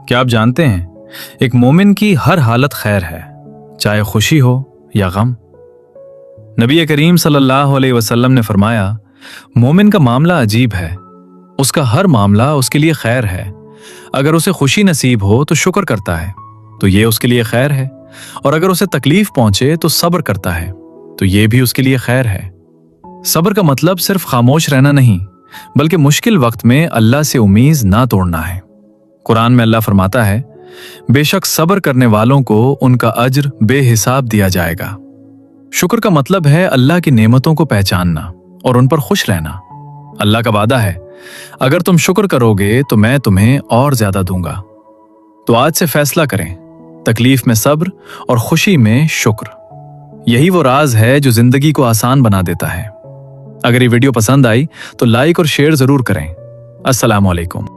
क्या आप जानते हैं एक मोमिन की हर हालत खैर है, चाहे खुशी हो या गम। नबी करीम सल्लल्लाहु अलैहि वसल्लम ने फरमाया, मोमिन का मामला अजीब है, उसका हर मामला उसके लिए खैर है। अगर उसे खुशी नसीब हो तो शुक्र करता है तो ये उसके लिए खैर है, और अगर उसे तकलीफ पहुंचे तो सब्र करता है तो ये भी उसके लिए खैर है। सब्र का मतलब सिर्फ खामोश रहना नहीं, बल्कि मुश्किल वक्त में अल्लाह से उम्मीद ना तोड़ना है। कुरान में अल्लाह फरमाता है, बेशक सब्र करने वालों को उनका अज्र बेहिसाब दिया जाएगा। शुक्र का मतलब है अल्लाह की नेमतों को पहचानना और उन पर खुश रहना। अल्लाह का वादा है, अगर तुम शुक्र करोगे तो मैं तुम्हें और ज्यादा दूंगा। तो आज से फैसला करें, तकलीफ में सब्र और खुशी में शुक्र। यही वो राज है जो जिंदगी को आसान बना देता है। अगर ये वीडियो पसंद आई तो लाइक और शेयर जरूर करें। अस्सलाम वालेकुम।